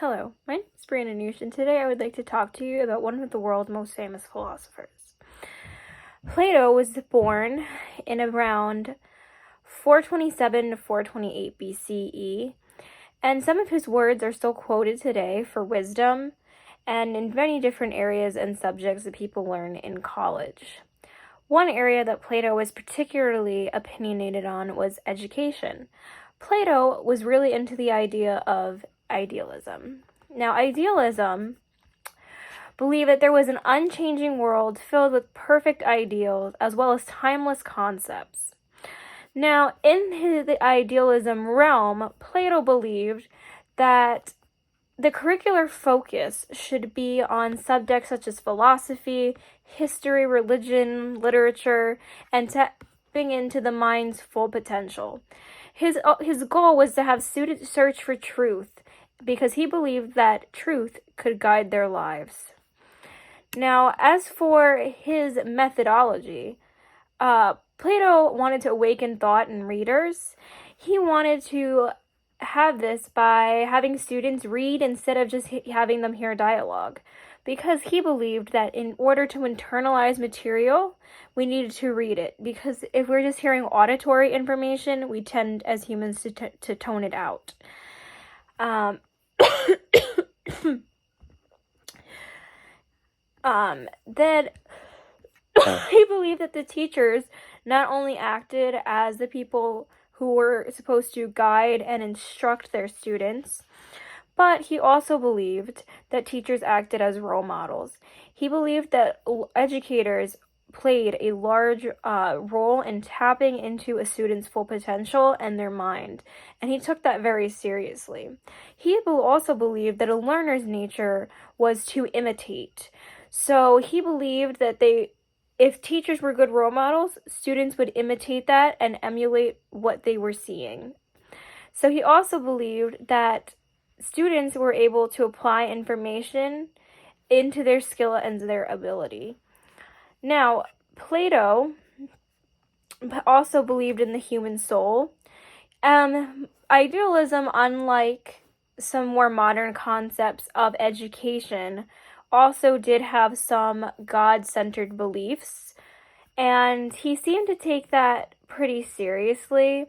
Hello, my name is Brandon Nush, and today I would like to talk to you about one of the world's most famous philosophers. Plato was born in around 427 to 428 BCE, and some of his words are still quoted today for wisdom and in many different areas and subjects that people learn in college. One area that Plato was particularly opinionated on was education. Plato was really into the idea of idealism. Now, idealism believed that there was an unchanging world filled with perfect ideals as well as timeless concepts. Now, in the idealism realm, Plato believed that the curricular focus should be on subjects such as philosophy, history, religion, literature, and tapping into the mind's full potential. His goal was to have students search for truth because he believed that truth could guide their lives. Now, as for his methodology, Plato wanted to awaken thought in readers. He wanted to have this by having students read instead of just having them hear dialogue, because he believed that in order to internalize material, we needed to read it, because if we're just hearing auditory information, we tend as humans to tone it out. Then he believed that the teachers not only acted as the people who were supposed to guide and instruct their students, but he also believed that teachers acted as role models. He believed that educators played a large role in tapping into a student's full potential and their mind, and he took that very seriously. He also believed that a learner's nature was to imitate. So he believed that if teachers were good role models, students would imitate that and emulate what they were seeing. So he also believed that students were able to apply information into their skill and their ability. Now, Plato also believed in the human soul. Idealism, unlike some more modern concepts of education, also did have some God-centered beliefs, and he seemed to take that pretty seriously.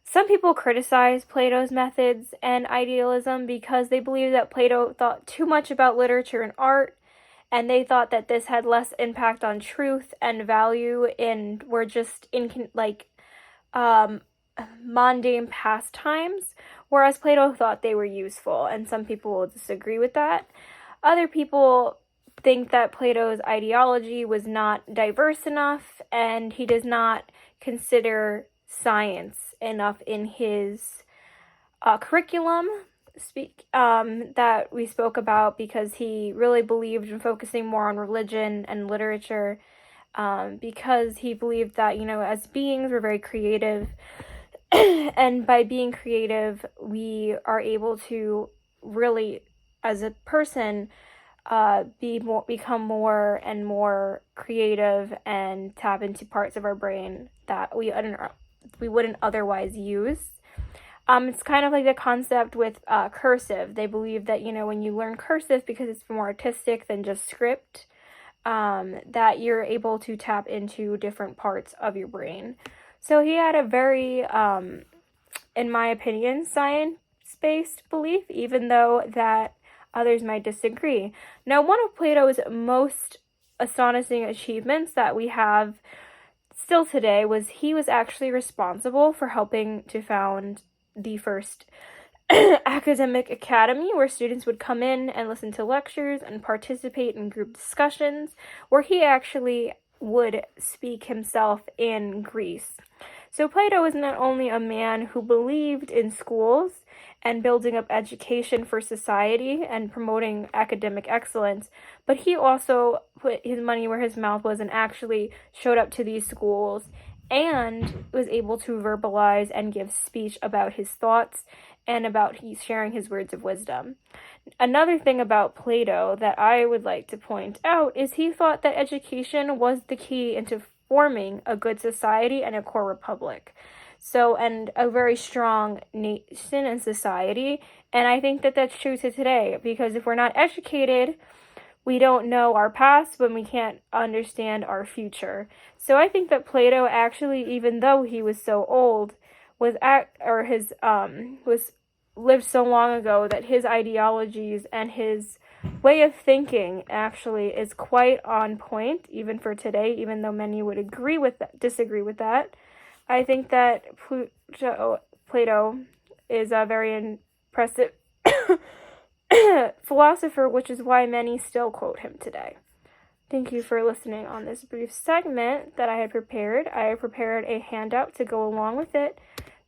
Some people criticize Plato's methods and idealism because they believe that Plato thought too much about literature and art, and they thought that this had less impact on truth and value and were just mundane pastimes, whereas Plato thought they were useful, and some people will disagree with that. Other people think that Plato's ideology was not diverse enough, and he does not consider science enough in his curriculum that we spoke about, because he really believed in focusing more on religion and literature, because he believed that, as beings, we're very creative, and by being creative, we are able to really, as a person, become more and more creative and tap into parts of our brain that we wouldn't otherwise use. It's kind of like the concept with cursive. They believe that, when you learn cursive, because it's more artistic than just script, that you're able to tap into different parts of your brain. So he had a very, in my opinion, science-based belief, even though that others might disagree. Now, one of Plato's most astonishing achievements that we have still today was he was actually responsible for helping to found the first academic academy, where students would come in and listen to lectures and participate in group discussions, where he actually would speak himself in Greece. So Plato was not only a man who believed in schools and building up education for society and promoting academic excellence, but he also put his money where his mouth was and actually showed up to these schools and was able to verbalize and give speech about his thoughts and about sharing his words of wisdom. Another thing about Plato that I would like to point out is he thought that education was the key into forming a good society and a core republic. So, and a very strong nation and society. And I think that that's true to today, because if we're not educated, we don't know our past when we can't understand our future. So I think that Plato actually, even though he was so old, was lived so long ago, that his ideologies and his way of thinking actually is quite on point even for today, even though many would disagree with that. I think that Plato is a very impressive philosopher, which is why many still quote him today. Thank you for listening on this brief segment that I had prepared. I have prepared a handout to go along with it,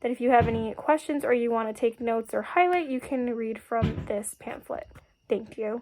that if you have any questions or you want to take notes or highlight, you can read from this pamphlet. Thank you.